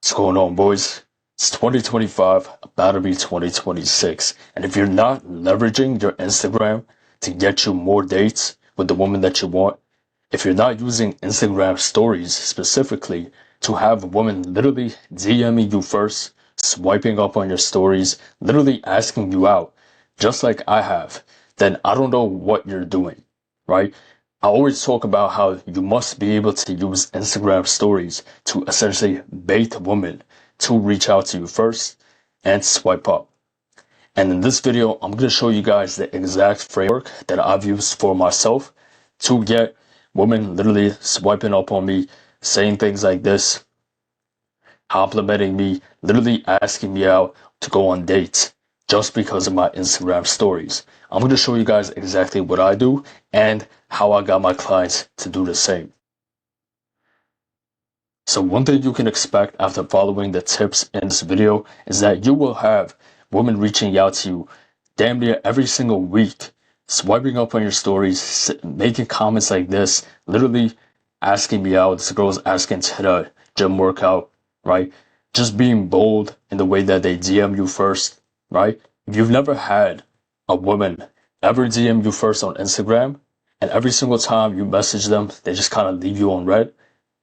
What's going on, boys? It's 2025, about to be 2026. And if you're not leveraging your Instagram to get you more dates with the woman that you want, if you're not using Instagram stories specifically to have a woman literally DMing you first, swiping up on your stories, literally asking you out, just like I have, then I don't know what you're doing, right? I always talk about how you must be able to use Instagram stories to essentially bait women to reach out to you first and swipe up. And in this video, I'm going to show you guys the exact framework that I've used for myself to get women literally swiping up on me, saying things like this, complimenting me, literally asking me out to go on dates just because of my Instagram stories. I'm going to show you guys exactly what I do and how I got my clients to do the same. So one thing you can expect after following the tips in this video is that you will have women reaching out to you damn near every single week, swiping up on your stories, making comments like this, literally asking me out. This girl's asking to the gym workout, right? Just being bold in the way that they DM you first, right? If you've never had a woman ever DM you first on Instagram, and every single time you message them, they just kind of leave you on red,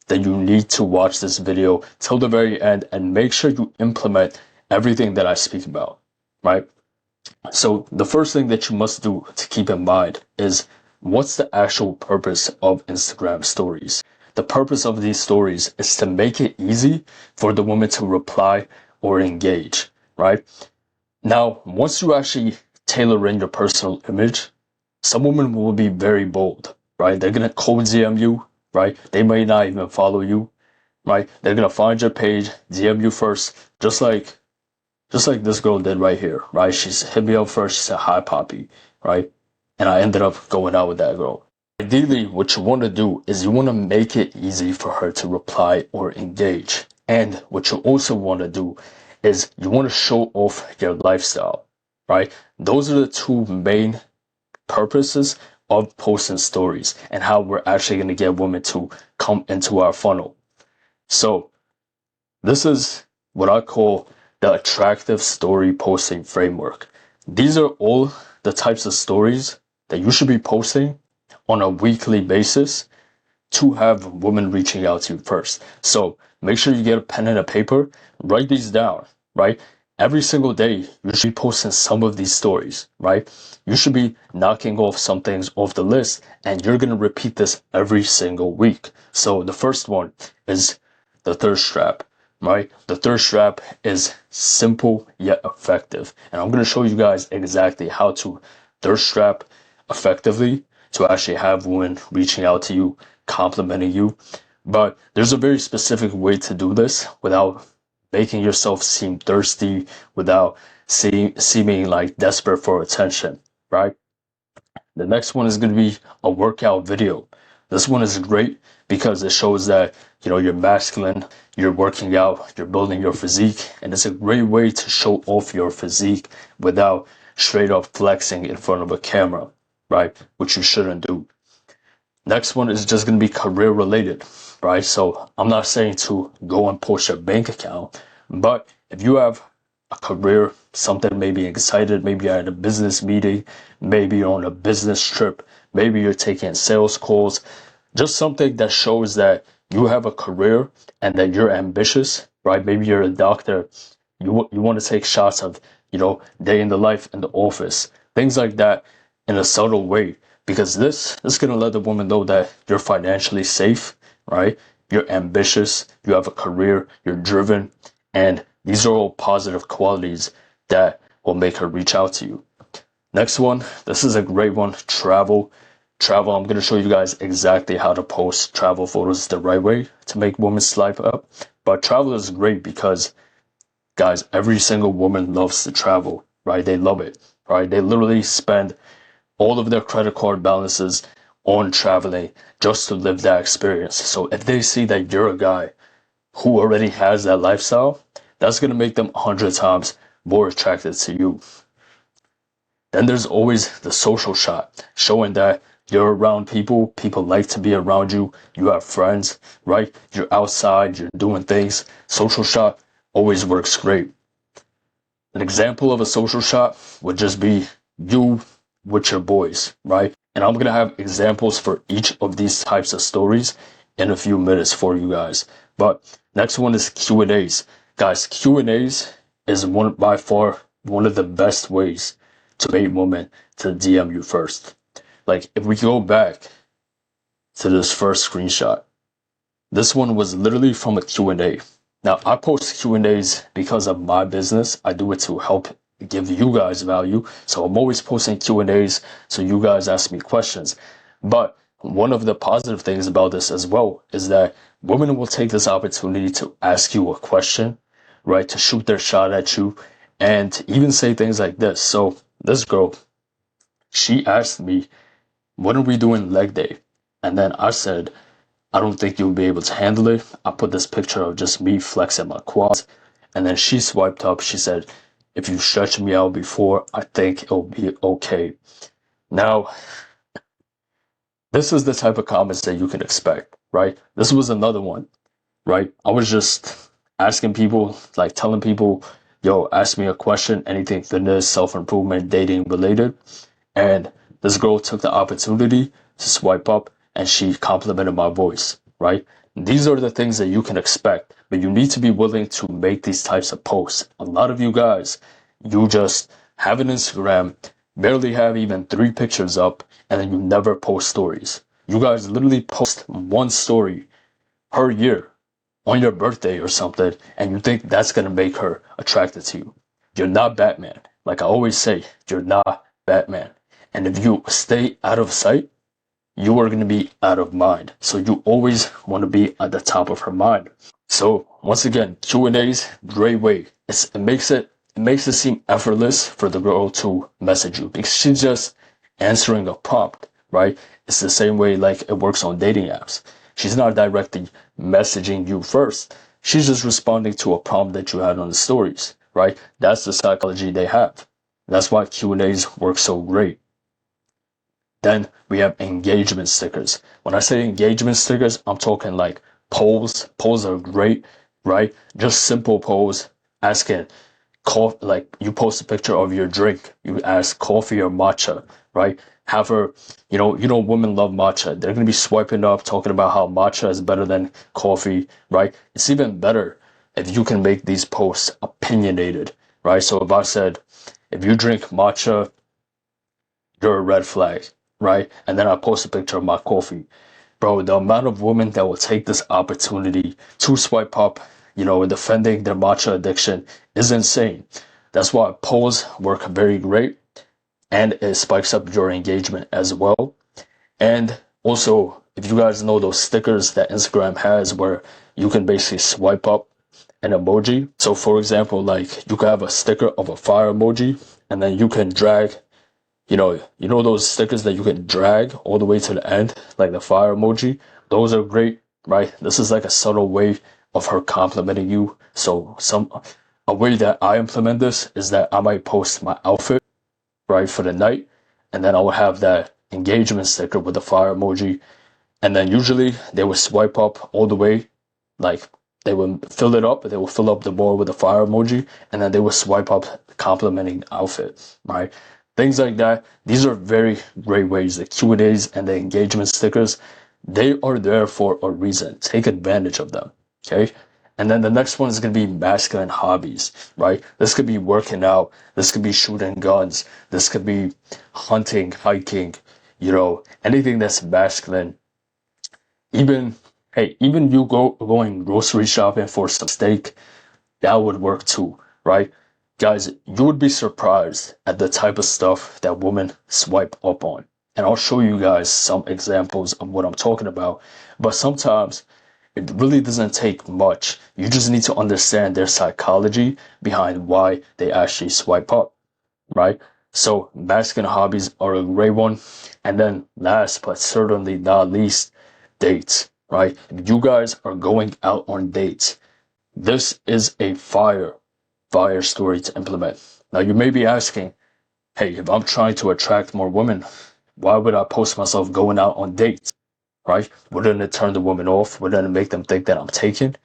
then you need to watch this video till the very end and make sure you implement everything that I speak about, right? So the first thing that you must do to keep in mind is, what's the actual purpose of Instagram stories? The purpose of these stories is to make it easy for the woman to reply or engage, right? Now, once you actually tailor in your personal image, some women will be very bold, right? They're going to cold DM you, right? They may not even follow you, right? They're going to find your page, DM you first, just like this girl did right here, right? She's hit me up first. She said, "Hi, Poppy," right? And I ended up going out with that girl. Ideally, what you want to do is you want to make it easy for her to reply or engage. And what you also want to do is you want to show off your lifestyle, right? Those are the two main purposes of posting stories and how we're actually going to get women to come into our funnel. So this is what I call the attractive story posting framework. These are all the types of stories that you should be posting on a weekly basis to have women reaching out to you first. So make sure you get a pen and a paper, write these down, right? Every single day, you should be posting some of these stories, right? You should be knocking off some things off the list, and you're going to repeat this every single week. So the first one is the thirst trap, right? The thirst trap is simple yet effective. And I'm going to show you guys exactly how to thirst trap effectively to actually have women reaching out to you, complimenting you. But there's a very specific way to do this without making yourself seem thirsty, without seeming like desperate for attention, right? The next one is going to be a workout video. This one is great because it shows that, you're masculine, you're working out, you're building your physique, and it's a great way to show off your physique without straight up flexing in front of a camera, right? Which you shouldn't do. Next one is just going to be career related, right? So I'm not saying to go and post your bank account, but if you have a career, something maybe excited, maybe you're at a business meeting, maybe you're on a business trip, maybe you're taking sales calls, just something that shows that you have a career and that you're ambitious, right? Maybe you're a doctor, you want to take shots of, day in the life in the office, things like that in a subtle way. Because this is going to let the woman know that you're financially safe, right? You're ambitious, you have a career, you're driven, and these are all positive qualities that will make her reach out to you. Next one, this is a great one, travel. I'm going to show you guys exactly how to post travel photos the right way to make women swipe up. But travel is great because, guys, every single woman loves to travel, right? They love it, right? They literally spend all of their credit card balances on traveling just to live that experience. So if they see that you're a guy who already has that lifestyle, that's going to make them 100 times more attracted to you. Then there's always the social shot, showing that You're around people, people like to be around you, you have friends, right? You're outside, you're doing things. Social shot always works great. An example of a social shot would just be you with your boys, right? And I'm gonna have examples for each of these types of stories in a few minutes for you guys. But next one is Q&As. Guys, Q&As is one by far one of the best ways to bait women to DM you first. Like if we go back to this first screenshot, this one was literally from a Q&A. Now, I post Q&As because of my business. I do it to help give you guys value. So I'm always posting Q&As so you guys ask me questions. But one of the positive things about this as well is that women will take this opportunity to ask you a question, right? To shoot their shot at you and even say things like this. So this girl, she asked me, when are we doing leg day? And then I said, I don't think you'll be able to handle it. I put this picture of just me flexing my quads. And then she swiped up. She said, if you stretch me out before, I think it'll be okay. Now, this is the type of comments that you can expect, right? This was another one, right? I was just asking people, like telling people, yo, ask me a question, anything fitness, self-improvement, dating related. And this girl took the opportunity to swipe up and she complimented my voice, right? These are the things that you can expect, but you need to be willing to make these types of posts. A lot of you guys, you just have an Instagram, barely have even 3 pictures up, and then you never post stories. You guys literally post one story per year on your birthday or something, and you think that's gonna make her attracted to you. You're not Batman. Like I always say, you're not Batman. And if you stay out of sight, you are going to be out of mind. So you always want to be at the top of her mind. So once again, Q&As, great way. It makes it seem effortless for the girl to message you because she's just answering a prompt, right? It's the same way like it works on dating apps. She's not directly messaging you first. She's just responding to a prompt that you had on the stories, right? That's the psychology they have. That's why Q&As work so great. Then we have engagement stickers. When I say engagement stickers, I'm talking like polls. Polls are great, right? Just simple polls asking, like you post a picture of your drink. You ask coffee or matcha, right? Have her, women love matcha. They're going to be swiping up, talking about how matcha is better than coffee, right? It's even better if you can make these posts opinionated, right? So if I said, if you drink matcha, you're a red flag, right? And then I post a picture of my coffee. Bro, the amount of women that will take this opportunity to swipe up, defending their matcha addiction is insane. That's why polls work very great and it spikes up your engagement as well. And also, if you guys know those stickers that Instagram has where you can basically swipe up an emoji. So for example, like you can have a sticker of a fire emoji and then you can drag those stickers that you can drag all the way to the end, like the fire emoji. Those are great, right? This is like a subtle way of her complimenting you. So a way that I implement this is that I might post my outfit, right, for the night, and then I would have that engagement sticker with the fire emoji. And then usually they would swipe up all the way, like they would fill it up, they will fill up the board with the fire emoji, and then they would swipe up complimenting the outfit, right? Things like that. These are very great ways. The Q&As and the engagement stickers, they are there for a reason. Take advantage of them, okay? And then the next one is going to be masculine hobbies, right? This could be working out. This could be shooting guns. This could be hunting, hiking, anything that's masculine. Even you going grocery shopping for some steak, that would work too, right? Guys, you would be surprised at the type of stuff that women swipe up on. And I'll show you guys some examples of what I'm talking about. But sometimes it really doesn't take much. You just need to understand their psychology behind why they actually swipe up, right? So masculine hobbies are a great one. And then last but certainly not least, dates, right? If you guys are going out on dates, this is a fire story to implement. Now you may be asking, hey, if I'm trying to attract more women, Why would I post myself going out on dates, right? Wouldn't it turn the woman off? Wouldn't it make them think that I'm taken?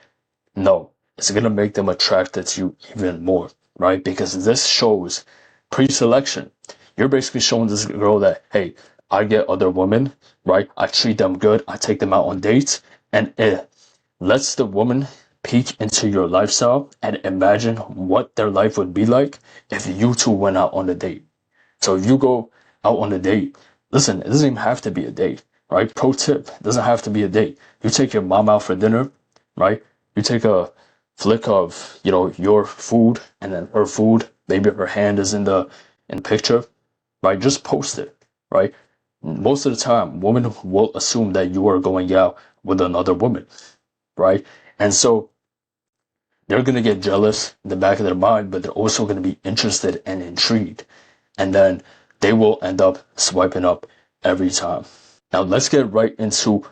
No, it's going to make them attracted to you even more, right? Because this shows pre-selection. You're basically showing this girl that, hey, I get other women, right? I treat them good. I take them out on dates, and it lets the woman peek into your lifestyle and imagine what their life would be like if you two went out on a date. So if you go out on a date, listen, it doesn't even have to be a date, right? Pro tip, it doesn't have to be a date. You take your mom out for dinner, right? You take a flick of, your food and then her food. Maybe her hand is in the picture, right? Just post it, right? Most of the time, women will assume that you are going out with another woman, right? And so they're going to get jealous in the back of their mind, but they're also going to be interested and intrigued. And then they will end up swiping up every time. Now let's get right into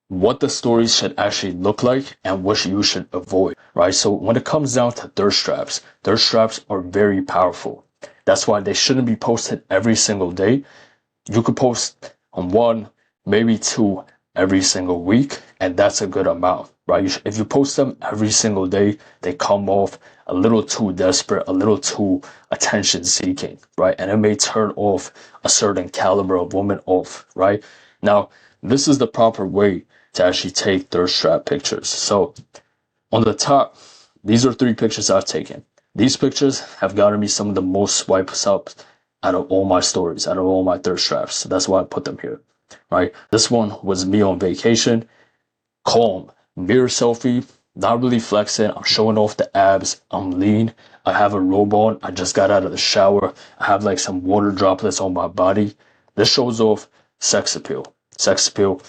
what the stories should actually look like and what you should avoid, right? So when it comes down to thirst traps are very powerful. That's why they shouldn't be posted every single day. You could post on one, maybe two every single week, and that's a good amount, right? If you post them every single day, they come off a little too desperate, a little too attention seeking, right? And it may turn off a certain caliber of woman off, right? Now, this is the proper way to actually take thirst trap pictures. So on the top, these are 3 pictures I've taken. These pictures have gotten me some of the most swipes up out of all my stories, out of all my thirst traps. So that's why I put them here, right? This one was me on vacation, calm, mirror selfie, not really flexing. I'm showing off the abs. I'm lean. I have a robe on. I just got out of the shower. I have like some water droplets on my body. This shows off sex appeal. Sex appeal,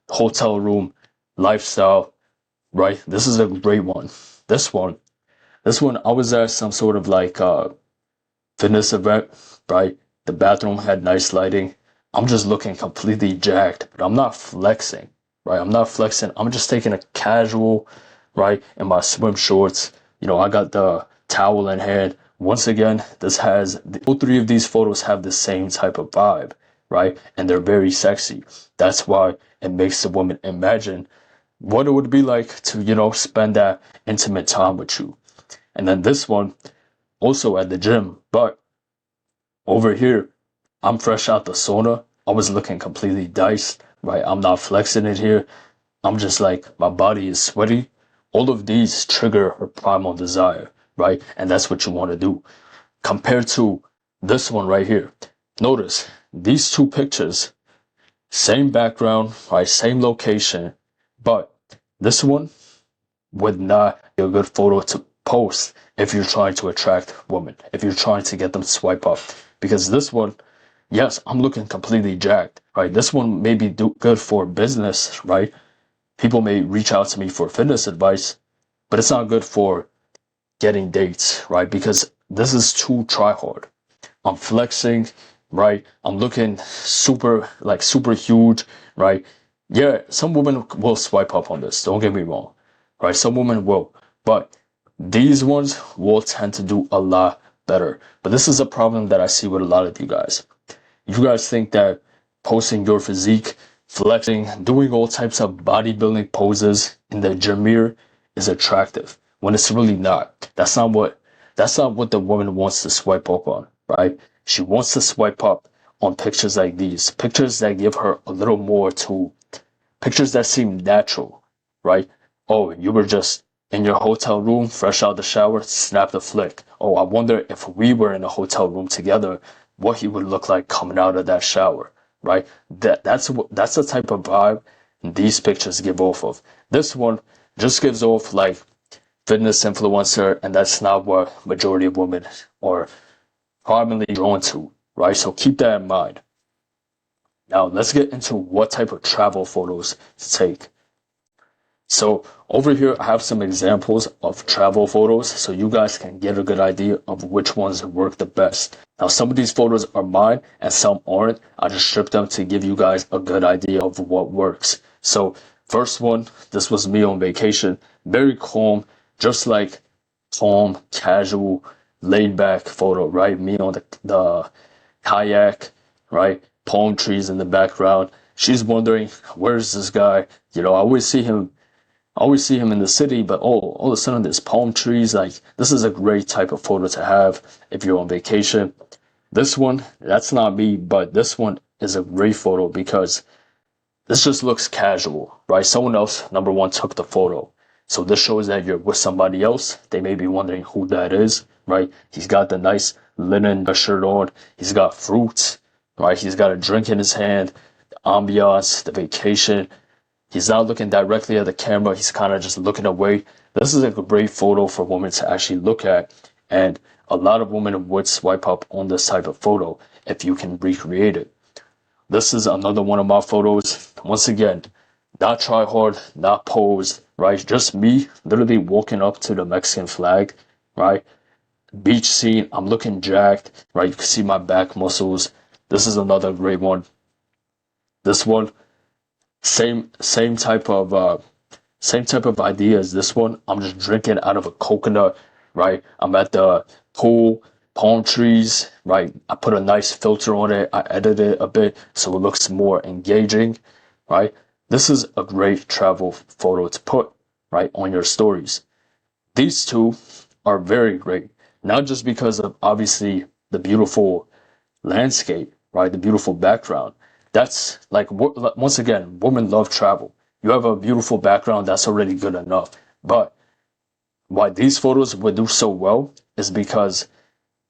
hotel room, lifestyle, right? This is a great one. This one, I was at some sort of like fitness event, right? The bathroom had nice lighting. I'm just looking completely jacked, but I'm not flexing, right? I'm not flexing. I'm just taking a casual, right? In my swim shorts. I got the towel in hand. Once again, all 3 of these photos have the same type of vibe, right? And they're very sexy. That's why it makes the woman imagine what it would be like to, spend that intimate time with you. And then this one, also at the gym, but over here, I'm fresh out the sauna. I was looking completely diced, right? I'm not flexing it here. I'm just like, my body is sweaty. All of these trigger her primal desire, right? And that's what you want to do. Compared to this one right here. Notice these 2 pictures, same background, right? Same location, but this one would not be a good photo to post if you're trying to attract women, if you're trying to get them to swipe up. Because this one, yes, I'm looking completely jacked, right? This one may be good for business, right? People may reach out to me for fitness advice, but it's not good for getting dates, right? Because this is too try hard. I'm flexing, right? I'm looking super huge, right? Yeah, some women will swipe up on this. Don't get me wrong, right? Some women will, but these ones will tend to do a lot better. But this is a problem that I see with a lot of you guys. You guys think that posting your physique, flexing, doing all types of bodybuilding poses in the gym mirror is attractive when it's really not. That's not what the woman wants to swipe up on, right? She wants to swipe up on pictures like these, pictures that give her a little more to, pictures that seem natural, right? Oh, you were just in your hotel room, fresh out the shower, snap the flick. Oh, I wonder if we were in a hotel room together, what he would look like coming out of that shower, right? That's the type of vibe these pictures give off of. This one just gives off like fitness influencer, and that's not what majority of women are commonly drawn to, right? So keep that in mind. Now let's get into what type of travel photos to take. So over here, I have some examples of travel photos so you guys can get a good idea of which ones work the best. Now, some of these photos are mine and some aren't. I just stripped them to give you guys a good idea of what works. So first one, this was me on vacation. Very calm, just like calm, casual, laid back photo, right? Me on the kayak, right? palm trees in the background. She's wondering, where's this guy? I always see him. In the city, but all of a sudden there's palm trees. Like, this is a great type of photo to have if you're on vacation. This one, that's not me, but this one is a great photo because this just looks casual, right? Someone else, number one, took the photo. So this shows that you're with somebody else. They may be wondering who that is, right? He's got the nice linen shirt on. He's got fruits, right? He's got a drink in his hand, the ambiance, the vacation. He's not looking directly at the camera. He's kind of just looking away. This is a great photo for women to actually look at. And a lot of women would swipe up on this type of photo if you can recreate it. This is another one of my photos. Once again, not try hard, not posed, right? Just me literally walking up to the Mexican flag, right? Beach scene. I'm looking jacked, right? You can see my back muscles. This is another great one. This one, same type of idea as this one. I'm just drinking out of a coconut, right? I'm at the pool, palm trees, right? I put a nice filter on it. I edited it a bit so it looks more engaging, right? This is a great travel photo to put, right, on your stories. These two are very great, not just because of obviously the beautiful landscape, right? The beautiful background. That's like, once again, women love travel. You have a beautiful background, that's already good enough. But why these photos would do so well is because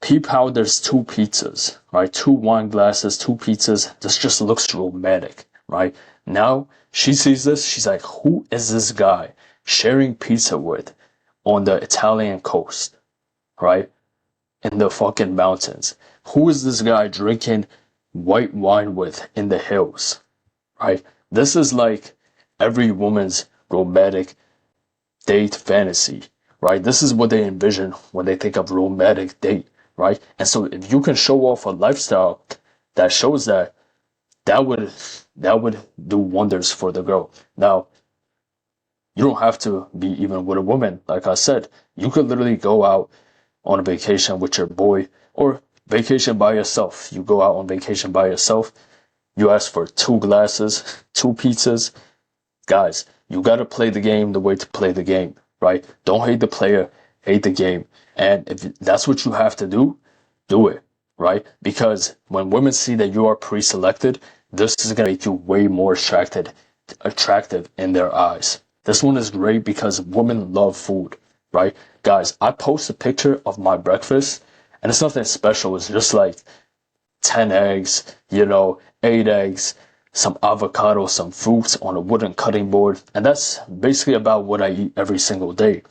peep how there's two pizzas, right? Two wine glasses, two pizzas. This just looks romantic, right? Now she sees this, she's like, who is this guy sharing pizza with on the Italian coast, right? In the fucking mountains? Who is this guy drinking white wine with in the hills, right? This is like every woman's romantic date fantasy, right? This is what they envision when they think of romantic date, right? And so if you can show off a lifestyle that shows that, that would do wonders for the girl. Now, you don't have to be even with a woman. Like I said, you could literally go out on a vacation with your boy, or vacation by yourself. You go out on vacation by yourself. You ask for two glasses, two pizzas. Guys, you got to play the game the way to play the game, right? Don't hate the player, hate the game. And if that's what you have to do it, right? Because when women see that you are pre-selected, this is going to make you way more attractive in their eyes. This one is great because women love food, right? Guys, I post a picture of my breakfast and it's nothing special. It's just like 10 eggs, 8 eggs, some avocado, some fruits on a wooden cutting board. And that's basically about what I eat every single day.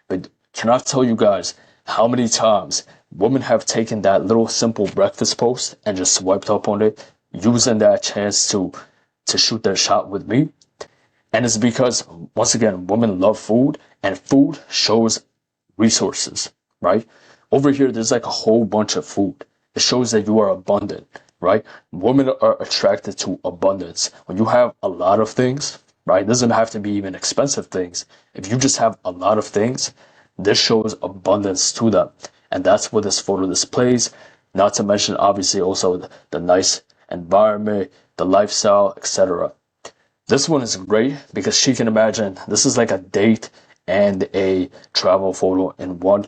But can I tell you guys how many times women have taken that little simple breakfast post and just swiped up on it, using that chance to shoot their shot with me? And it's because, once again, women love food, and food shows resources, right? Over here, there's like a whole bunch of food. It shows that you are abundant, right? Women are attracted to abundance. When you have a lot of things, right? It doesn't have to be even expensive things. If you just have a lot of things, this shows abundance to them. And that's what this photo displays. Not to mention, obviously, also the nice environment, the lifestyle, etc. This one is great because she can imagine this is like a date and a travel photo in one.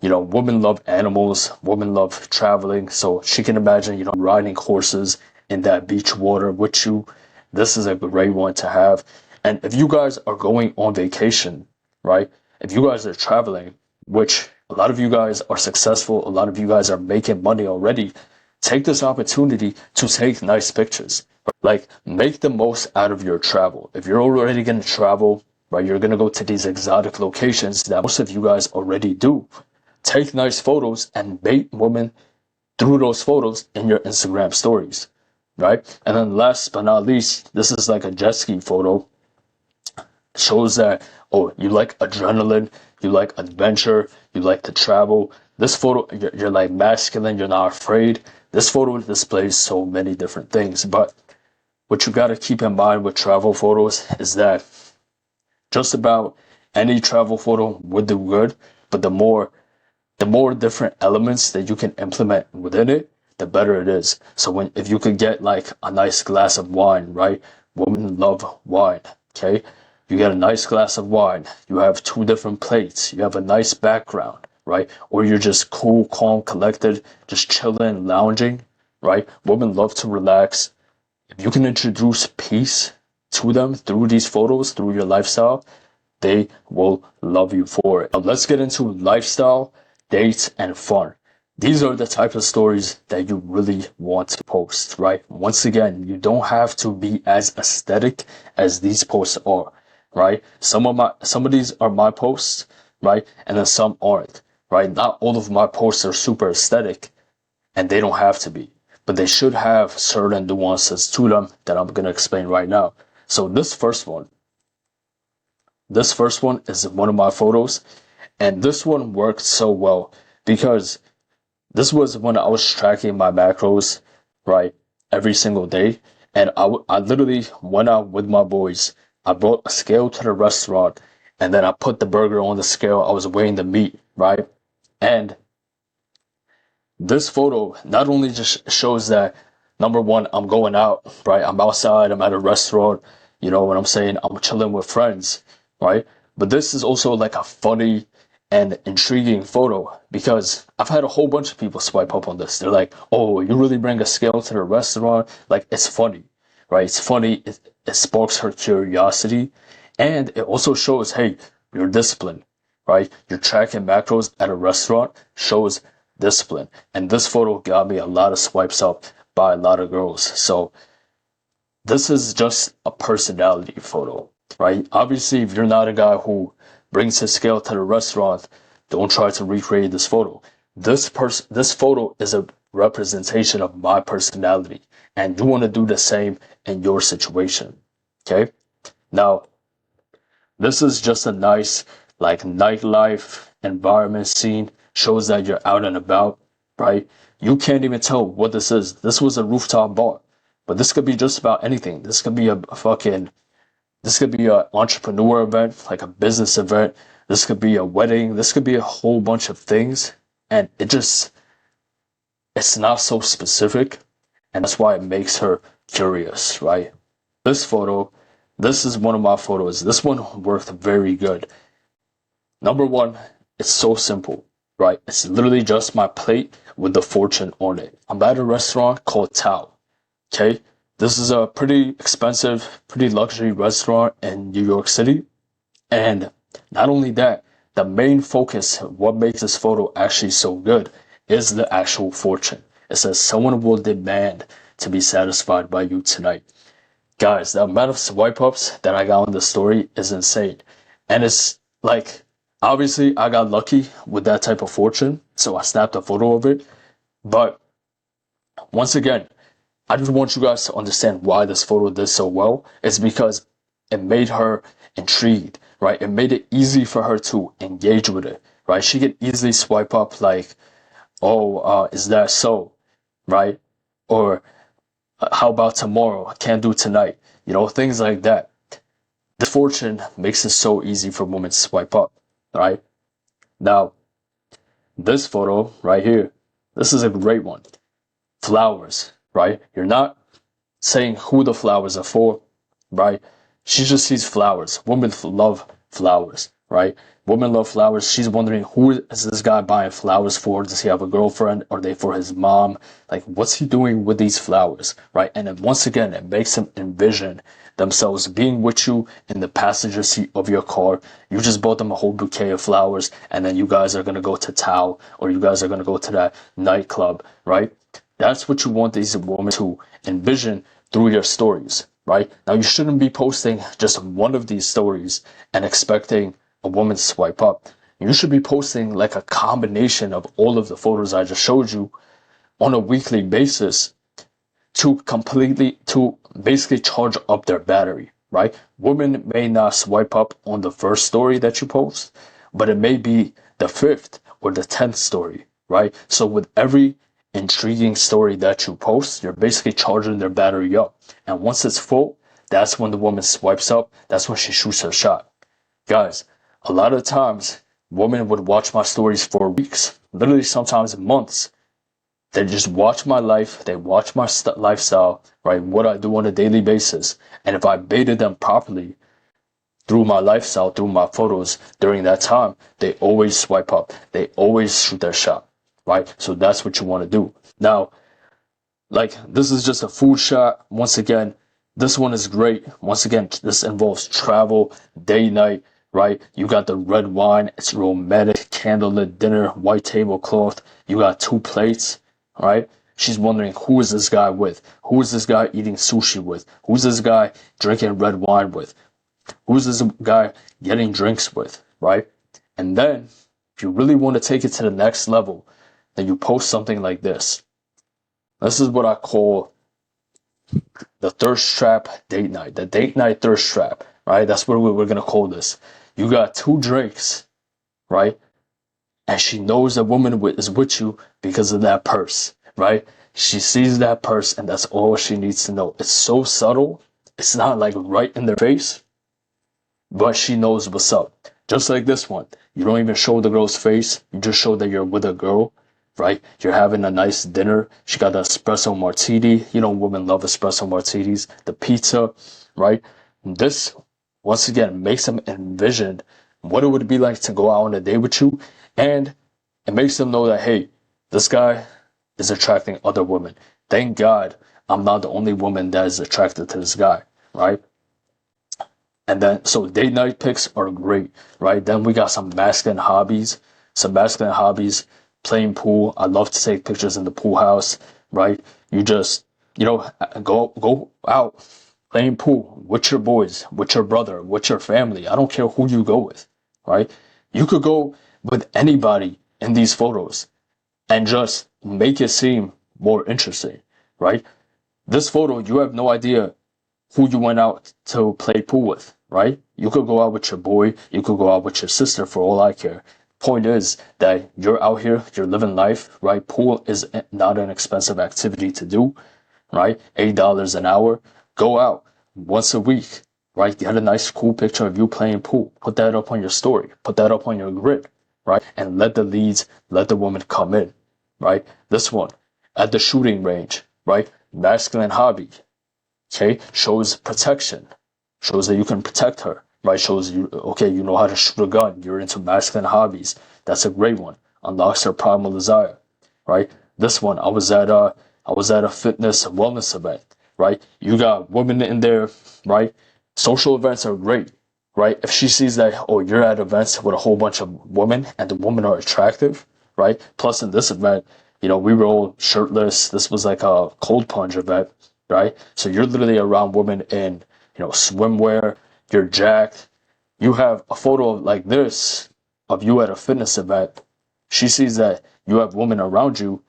Women love animals, women love traveling, so she can imagine, riding horses in that beach water with you. This is a great one to have. And if you guys are going on vacation, right? If you guys are traveling, which a lot of you guys are successful, a lot of you guys are making money already, take this opportunity to take nice pictures. Like, make the most out of your travel. If you're already going to travel, right, you're going to go to these exotic locations that most of you guys already do. Take nice photos and bait women through those photos in your Instagram stories, right? And then last but not least, this is like a jet ski photo. It shows that, oh, you like adrenaline, you like adventure, you like to travel. This photo, you're like masculine, you're not afraid. This photo displays so many different things, but what you got to keep in mind with travel photos is that just about any travel photo would do good, but the more different elements that you can implement within it, the better it is. So if you could get like a nice glass of wine, right? Women love wine, okay? You get a nice glass of wine, you have two different plates, you have a nice background, right? Or you're just cool, calm, collected, just chilling, lounging, right? Women love to relax. If you can introduce peace to them through these photos, through your lifestyle, they will love you for it. Now let's get into lifestyle, dates, and fun. These are the type of stories that you really want to post, right? Once again, you don't have to be as aesthetic as these posts are, right? Some of these are my posts, right? And then some aren't, right? Not all of my posts are super aesthetic, and they don't have to be, but they should have certain nuances to them that I'm gonna explain right now. So this first one is one of my photos, and this one worked so well because this was when I was tracking my macros, right, every single day, and I literally went out with my boys. I brought a scale to the restaurant, and then I put the burger on the scale. I was weighing the meat, right, and this photo not only just shows that, number one, I'm going out, right? I'm outside, I'm at a restaurant, you know what I'm saying? I'm chilling with friends, right? But this is also like a funny and intriguing photo because I've had a whole bunch of people swipe up on this. They're like, oh, you really bring a scale to the restaurant? Like, it's funny, right? It's funny. It sparks her curiosity. And it also shows, hey, you're disciplined, right? You're tracking macros at a restaurant shows discipline. And this photo got me a lot of swipes up by a lot of girls. So this is just a personality photo, right? Obviously, if you're not a guy who brings his scale to the restaurant, don't try to recreate this photo. This photo is a representation of my personality, and you want to do the same in your situation. Okay? Now, this is just a nice like nightlife environment scene. Shows that you're out and about, right? You can't even tell what this is. This was a rooftop bar, but this could be just about anything. This could be this could be an entrepreneur event, like a business event. This could be a wedding. This could be a whole bunch of things. And it's not so specific. And that's why it makes her curious, right? This photo, this is one of my photos. This one worked very good. Number one, it's so simple, right? It's literally just my plate with the fortune on it. I'm at a restaurant called Tao. Okay? This is a pretty expensive, pretty luxury restaurant in New York City. And not only that, the main focus, what makes this photo actually so good, is the actual fortune. It says someone will demand to be satisfied by you tonight. Guys, the amount of swipe ups that I got on the story is insane. And it's like, obviously, I got lucky with that type of fortune, so I snapped a photo of it. But once again, I just want you guys to understand why this photo did so well. It's because it made her intrigued, right? It made it easy for her to engage with it, right? She could easily swipe up like, oh, is that so, right? Or how about tomorrow? I can't do tonight. You know, things like that. This fortune makes it so easy for women to swipe up, right? Now, this photo right here, this is a great one. Flowers, right? You're not saying who the flowers are for, right? She just sees flowers. Women love flowers, right? Women love flowers. She's wondering, who is this guy buying flowers for? Does he have a girlfriend? Are they for his mom? Like, what's he doing with these flowers, right? And then once again, it makes him envision themselves being with you in the passenger seat of your car. You just bought them a whole bouquet of flowers, and then you guys are going to go to Tao, or you guys are going to go to that nightclub, right? That's what you want these women to envision through your stories, right? Now, you shouldn't be posting just one of these stories and expecting a woman to swipe up. You should be posting like a combination of all of the photos I just showed you on a weekly basis to basically charge up their battery, right? Women may not swipe up on the first story that you post, but it may be the 5th or the 10th story, right? So with every intriguing story that you post, you're basically charging their battery up. And once it's full, that's when the woman swipes up. That's when she shoots her shot. Guys, a lot of times, women would watch my stories for weeks, literally sometimes months, They just watch my life. They watch my lifestyle, right? What I do on a daily basis. And if I baited them properly through my lifestyle, through my photos during that time, they always swipe up. They always shoot their shot, right? So that's what you want to do. Now, like, this is just a food shot. Once again, this one is great. Once again, this involves travel, day, night, right? You got the red wine. It's romantic, candlelit dinner, white tablecloth. You got 2 plates, right? She's wondering, who is this guy with? Who is this guy eating sushi with? Who's this guy drinking red wine with? Who's this guy getting drinks with, right? And then, if you really want to take it to the next level, then you post something like this. This is what I call the thirst trap date night, the date night thirst trap, right? That's what we're going to call this. You got 2 drinks, right? And she knows the woman is with you because of that purse, right? She sees that purse and that's all she needs to know. It's so subtle. It's not like right in their face, but she knows what's up. Just like this one. You don't even show the girl's face. You just show that you're with a girl, right? You're having a nice dinner. She got the espresso martini. You know, women love espresso martinis. The pizza, right? This, once again, makes them envision what it would be like to go out on a date with you. And it makes them know that, hey, this guy is attracting other women. Thank God I'm not the only woman that is attracted to this guy, right? And then, so date night pics are great, right? Then we got some masculine hobbies. Playing pool. I love to take pictures in the pool house, right? You just, go out playing pool with your boys, with your brother, with your family. I don't care who you go with, right? You could go with anybody in these photos and just make it seem more interesting, right? This photo, you have no idea who you went out to play pool with, right? You could go out with your boy, you could go out with your sister, for all I care. Point is that you're out here, you're living life, right? Pool is not an expensive activity to do, right? $8 an hour. Go out once a week, right? Get a nice cool picture of you playing pool. Put that up on your story. Put that up on your grid, right? And let the woman come in, right? This one, at the shooting range, right? Masculine hobby, okay? Shows protection. Shows that you can protect her, right? Shows you, okay, you know how to shoot a gun. You're into masculine hobbies. That's a great one. Unlocks her primal desire, right? This one, I was at a fitness and wellness event, right? You got women in there, right? Social events are great, right? If she sees that, oh, you're at events with a whole bunch of women and the women are attractive, right? Plus in this event, we were all shirtless. This was like a cold plunge event, right? So you're literally around women in, swimwear, you're jacked. You have a photo like this of you at a fitness event. She sees that you have women around you,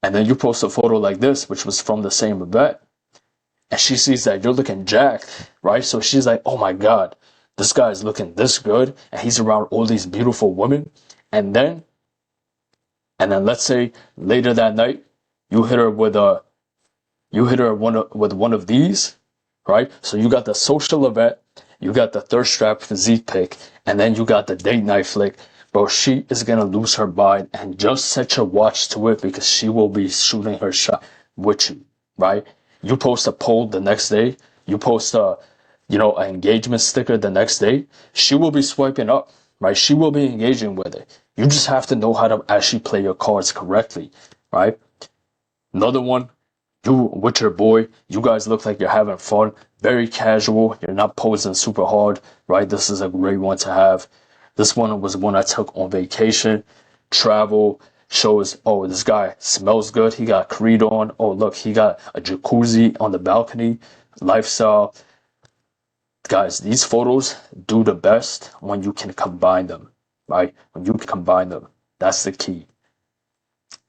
and then you post a photo like this, which was from the same event, and she sees that you're looking jacked, right? So she's like, oh my God, this guy is looking this good, and he's around all these beautiful women. And then let's say later that night, you hit her with one of these, right? So you got the social event, you got the thirst trap physique pic, and then you got the date night flick. Bro, she is gonna lose her mind, and just set your watch to it because she will be shooting her shot with you, right? You post a poll the next day, you post an engagement sticker the next day, she will be swiping up, right? She will be engaging with it. You just have to know how to actually play your cards correctly, right? Another one, you with your boy, you guys look like you're having fun, very casual, you're not posing super hard, right? This is a great one to have. This one was one I took on vacation, travel, shows, oh, this guy smells good, he got Creed on, oh, look, he got a jacuzzi on the balcony, lifestyle. Guys, these photos do the best when you can combine them, right? When you can combine them, that's the key,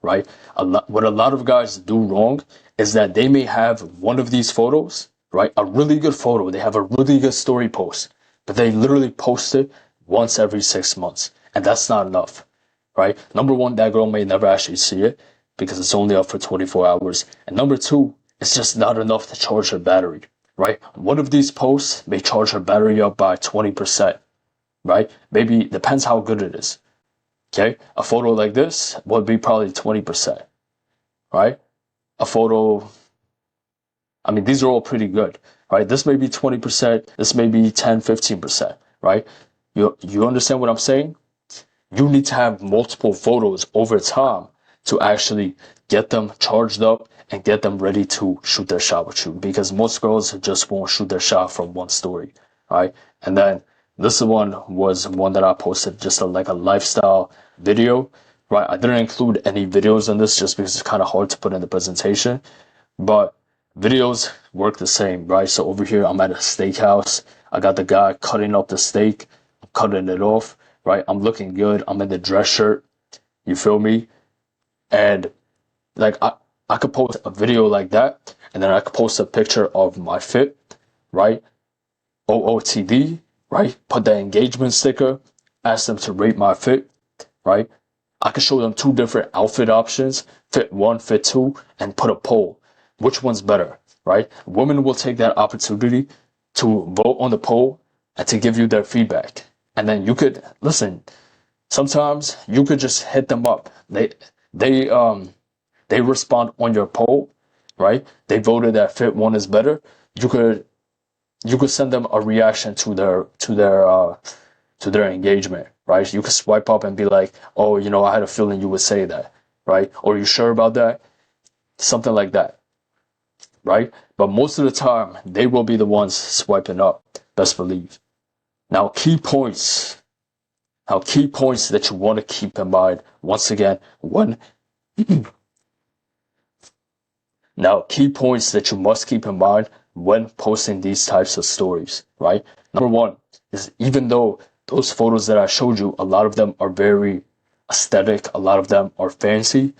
right? What a lot of guys do wrong is that they may have one of these photos, right? A really good photo. They have a really good story post, but they literally post it once every 6 months. And that's not enough, right? Number one, that girl may never actually see it because it's only up for 24 hours. And number two, it's just not enough to charge her battery, right? One of these posts may charge her battery up by 20%, right? Maybe, depends how good it is. Okay, a photo like this would be probably 20%. right? A photo, I mean, these are all pretty good, right? This may be 20%, this may be 10, 15%, right? You understand what I'm saying? You need to have multiple photos over time to actually get them charged up and get them ready to shoot their shot with you, because most girls just won't shoot their shot from one story, right? And then this one was one that I posted, just like a lifestyle video, right? I didn't include any videos in this just because it's kind of hard to put in the presentation, but videos work the same, right? So over here, I'm at a steakhouse. I got the guy cutting up the steak, cutting it off, right? I'm looking good. I'm in the dress shirt. You feel me? And like I could post a video like that, and then I could post a picture of my fit, right? OOTD, right? Put the engagement sticker, ask them to rate my fit, right? I could show them two different outfit options, fit 1, fit 2, and put a poll. Which one's better, right? Women will take that opportunity to vote on the poll and to give you their feedback. And then you could listen. Sometimes you could just hit them up. They respond on your poll, right? They voted that fit 1 is better. You could send them a reaction to their engagement, right? You could swipe up and be like, oh, I had a feeling you would say that, right? Or you sure about that? Something like that, right? But most of the time, they will be the ones swiping up, best believe. Now, key points that you want to keep in mind, once again, key points that you must keep in mind when posting these types of stories, right? Number one is, even though those photos that I showed you, a lot of them are very aesthetic, a lot of them are fancy,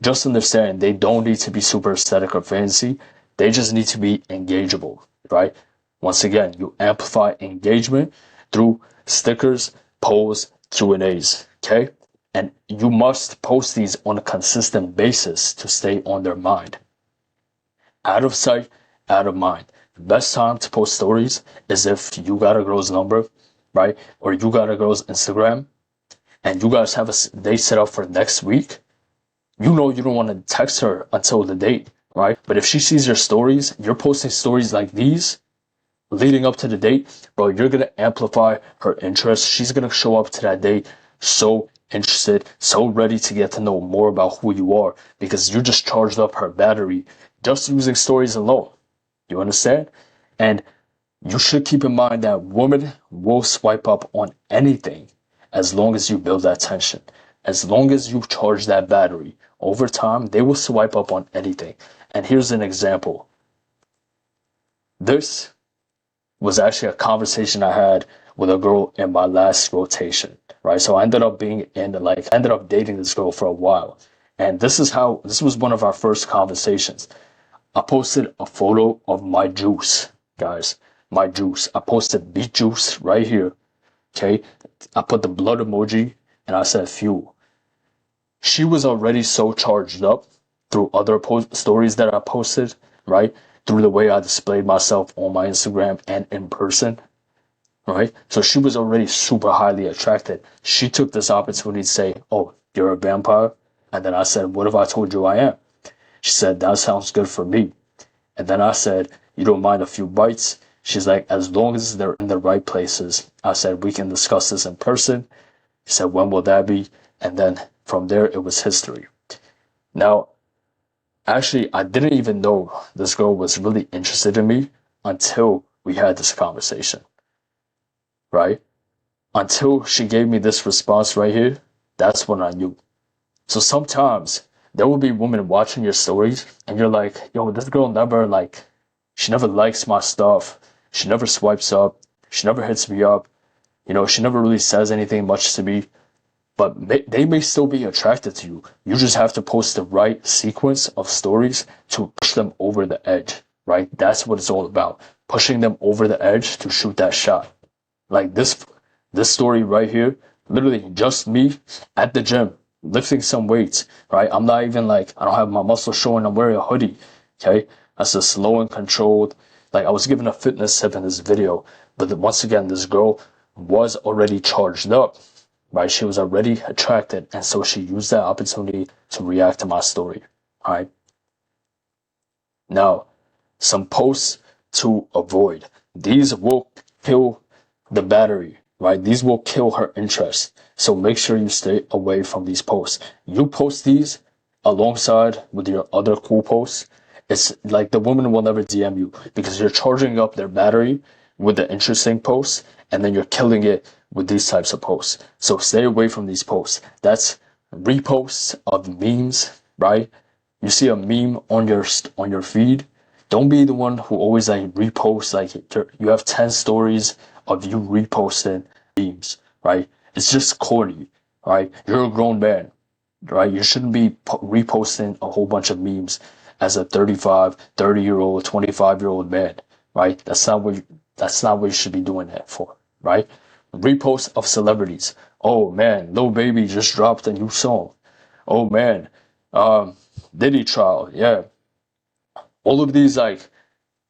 just understand they don't need to be super aesthetic or fancy. They just need to be engageable, right? Once again, you amplify engagement through stickers, polls, Q&As, okay? And you must post these on a consistent basis to stay on their mind. Out of sight, out of mind. The best time to post stories is if you got a girl's number, right? Or you got a girl's Instagram, and you guys have a date set up for next week. You don't want to text her until the date, right? But if she sees your stories, you're posting stories like these leading up to the date, bro, you're going to amplify her interest. She's going to show up to that date so interested, so ready to get to know more about who you are, because you just charged up her battery just using stories alone. You understand? And you should keep in mind that women will swipe up on anything as long as you build that tension. As long as you charge that battery, over time, they will swipe up on anything. And here's an example. This was actually a conversation I had with a girl in my last rotation, right? So I ended up dating this girl for a while. And this was one of our first conversations. I posted a photo of my juice, guys. My juice. I posted beet juice right here. Okay. I put the blood emoji and I said fuel. She was already so charged up through other stories that I posted, right? Through the way I displayed myself on my Instagram and in person, right? So she was already super highly attracted. She took this opportunity to say, oh, you're a vampire? And then I said, what if I told you I am? She said, that sounds good for me. And then I said, you don't mind a few bites? She's like, as long as they're in the right places. I said, we can discuss this in person. She said, when will that be? And then from there, it was history. Now, actually, I didn't even know this girl was really interested in me until we had this conversation, right? Until she gave me this response right here, that's when I knew. So sometimes there will be women watching your stories and you're like, yo, this girl she never likes my stuff. She never swipes up. She never hits me up. She never really says anything much to me. But they may still be attracted to you. You just have to post the right sequence of stories to push them over the edge, right? That's what it's all about. Pushing them over the edge to shoot that shot. Like this story right here, literally just me at the gym, lifting some weights, right? I'm not even I don't have my muscles showing. I'm wearing a hoodie, okay? That's just slow and controlled. I was given a fitness tip in this video, but once again, this girl was already charged up, right? She was already attracted, and so she used that opportunity to react to my story. Alright. Now, some posts to avoid. These will kill the battery, right? These will kill her interest. So make sure you stay away from these posts. You post these alongside with your other cool posts. It's like the woman will never DM you because you're charging up their battery with the interesting posts, and then you're killing it with these types of posts. So stay away from these posts. That's reposts of memes, right? You see a meme on your feed, don't be the one who always like reposts, like you have 10 stories of you reposting memes, right? It's just corny, right? You're a grown man, right? You shouldn't be reposting a whole bunch of memes as a 35, 30-year-old, 25-year-old man, right? That's not what you should be doing that for, right? Reposts of celebrities. Oh man, Lil Baby just dropped a new song. Oh man, Diddy trial, yeah. All of these like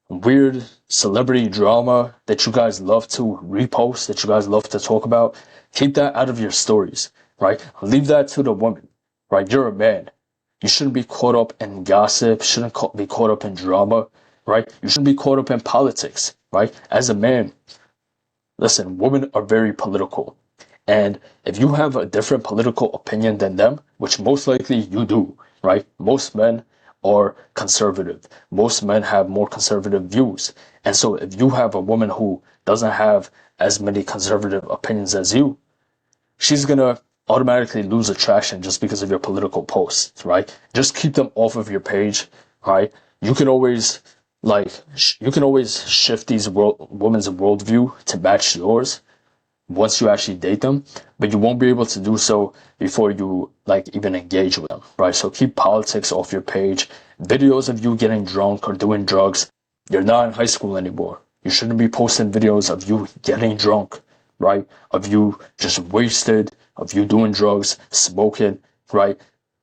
weird celebrity drama that you guys love to repost, that you guys love to talk about, keep that out of your stories, right? Leave that to the woman, right? You're a man. You shouldn't be caught up in gossip, shouldn't be caught up in drama, right? You shouldn't be caught up in politics, right? As a man, listen, women are very political. And if you have a different political opinion than them, which most likely you do, right? Most men are conservative. Most men have more conservative views. And so if you have a woman who doesn't have as many conservative opinions as you, she's gonna automatically lose attraction just because of your political posts, right? Just keep them off of your page, right? You can always shift these women's worldview to match yours once you actually date them, but you won't be able to do so before you like even engage with them, right? So keep politics off your page. Videos of you getting drunk or doing drugs. You're not in high school anymore. You shouldn't be posting videos of you getting drunk, right? Of you just wasted, of you doing drugs, smoking, right?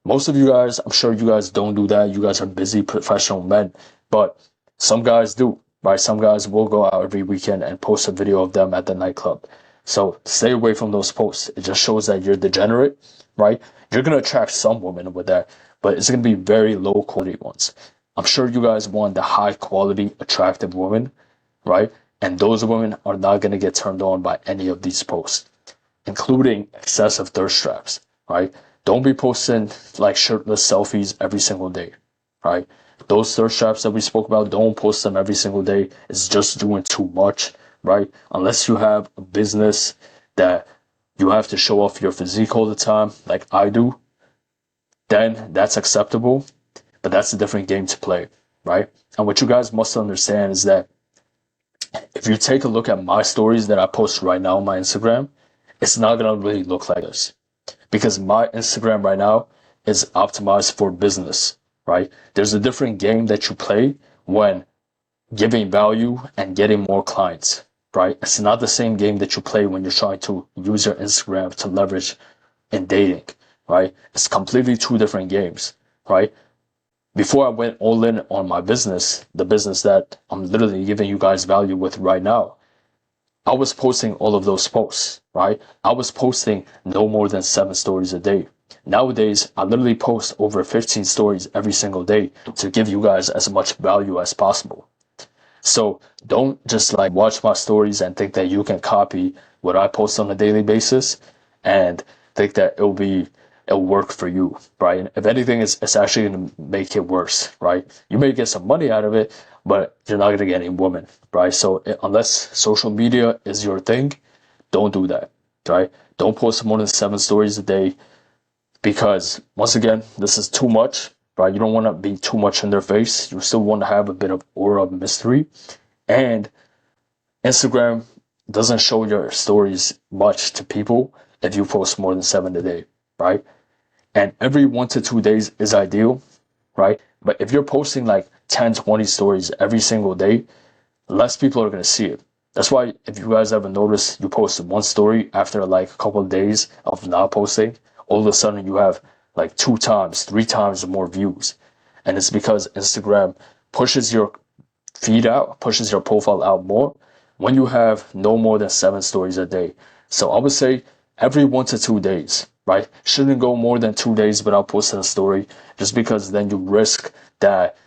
Most of you guys, I'm sure you guys don't do that. You guys are busy professional men, but some guys do, right? Some guys will go out every weekend and post a video of them at the nightclub. So stay away from those posts. It just shows that you're degenerate, right? You're going to attract some women with that, but it's going to be very low quality ones. I'm sure you guys want the high quality, attractive women, right? And those women are not going to get turned on by any of these posts, including excessive thirst traps, right? Don't be posting like shirtless selfies every single day, right? Those thirst traps that we spoke about, don't post them every single day. It's just doing too much, right? Unless you have a business that you have to show off your physique all the time, like I do, then that's acceptable, but that's a different game to play, right? And what you guys must understand is that if you take a look at my stories that I post right now on my Instagram, it's not gonna really look like this because my Instagram right now is optimized for business, right? There's a different game that you play when giving value and getting more clients, right? It's not the same game that you play when you're trying to use your Instagram to leverage in dating, right? It's completely two different games, right? Before I went all in on my business, the business that I'm literally giving you guys value with right now, I was posting all of those posts, right? I was posting no more than 7 stories a day. Nowadays, I literally post over 15 stories every single day to give you guys as much value as possible. So don't just like watch my stories and think that you can copy what I post on a daily basis and think that it'll work for you, right? If anything, it's actually going to make it worse, right? You may get some money out of it, but you're not going to get any women, right? So unless social media is your thing, don't do that, right? Don't post more than 7 stories a day because once again, this is too much, right? You don't want to be too much in their face. You still want to have a bit of aura of mystery. And Instagram doesn't show your stories much to people if you post more than 7 a day, right? And every 1 to 2 days is ideal, right? But if you're posting like 10, 20 stories every single day, less people are going to see it. That's why if you guys ever notice, you post 1 story after like a couple of days of not posting, all of a sudden you have like 2 times, 3 times more views. And it's because Instagram pushes your feed out, pushes your profile out more when you have no more than 7 stories a day. So I would say every 1 to 2 days, right? Shouldn't go more than 2 days without posting a story, just because then you risk that,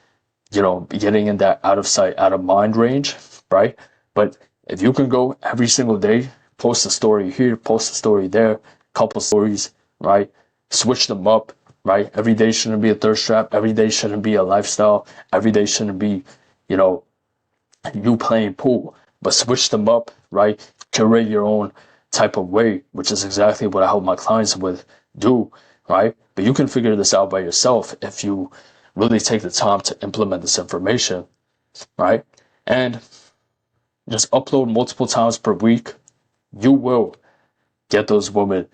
getting in that out of sight, out of mind range, right? But if you can go every single day, post a story here, post a story there, couple stories, right? Switch them up, right? Every day shouldn't be a thirst trap. Every day shouldn't be a lifestyle. Every day shouldn't be, you playing pool, but switch them up, right? Curate your own type of way, which is exactly what I help my clients with do, right? But you can figure this out by yourself if you really take the time to implement this information, right? And just upload multiple times per week. You will get those women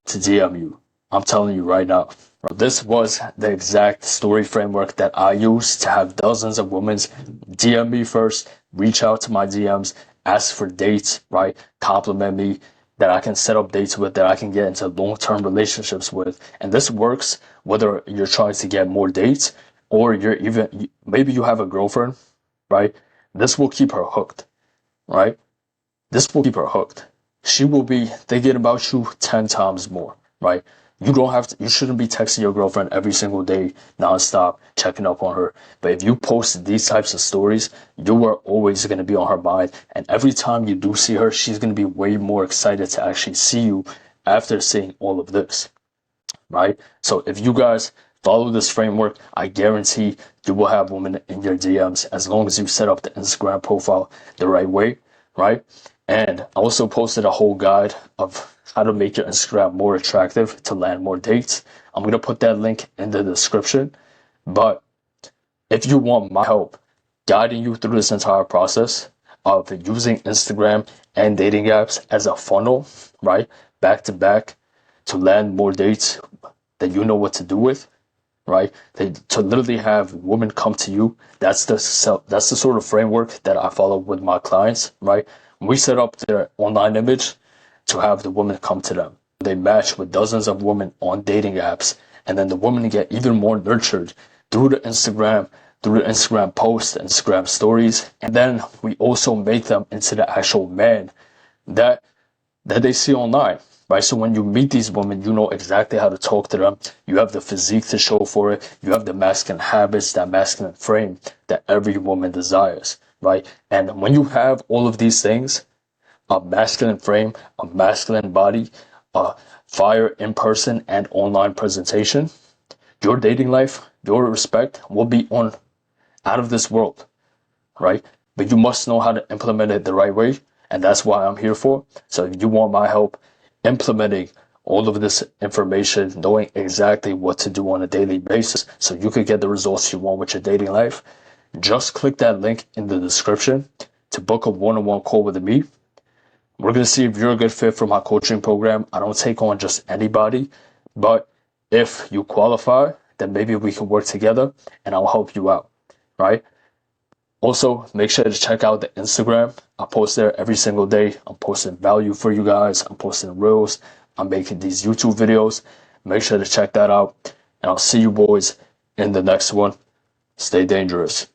to DM you. I'm telling you right now. This was the exact story framework that I use to have dozens of women DM me first, reach out to my DMs, ask for dates, right? Compliment me, that I can set up dates with, that I can get into long-term relationships with. And this works whether you're trying to get more dates or maybe you have a girlfriend, right? This will keep her hooked, right? This will keep her hooked. She will be thinking about you 10 times more, right? You shouldn't be texting your girlfriend every single day, nonstop, checking up on her. But if you post these types of stories, you are always going to be on her mind. And every time you do see her, she's going to be way more excited to actually see you after seeing all of this, right? So if you guys follow this framework, I guarantee you will have women in your DMs as long as you set up the Instagram profile the right way, right? And I also posted a whole guide of how to make your Instagram more attractive to land more dates. I'm going to put that link in the description. But if you want my help guiding you through this entire process of using Instagram and dating apps as a funnel, right, back to back, to land more dates that you know what to do with, right? To literally have women come to you. That's the sort of framework that I follow with my clients, right? We set up their online image to have the women come to them. They match with dozens of women on dating apps, and then the women get even more nurtured through the Instagram posts, Instagram stories, and then we also make them into the actual man that they see online, right? So when you meet these women, you know exactly how to talk to them. You have the physique to show for it. You have the masculine habits, that masculine frame that every woman desires, right? And when you have all of these things, a masculine frame, a masculine body, a fire in person and online presentation, your dating life, your respect will be out of this world, right? But you must know how to implement it the right way. And that's why I'm here for. So if you want my help implementing all of this information, knowing exactly what to do on a daily basis so you can get the results you want with your dating life, just click that link in the description to book a one-on-one call with me. We're going to see if you're a good fit for my coaching program. I don't take on just anybody, but if you qualify, then maybe we can work together and I'll help you out, right? Also, make sure to check out the Instagram. I post there every single day. I'm posting value for you guys. I'm posting reels. I'm making these YouTube videos. Make sure to check that out. And I'll see you boys in the next one. Stay dangerous.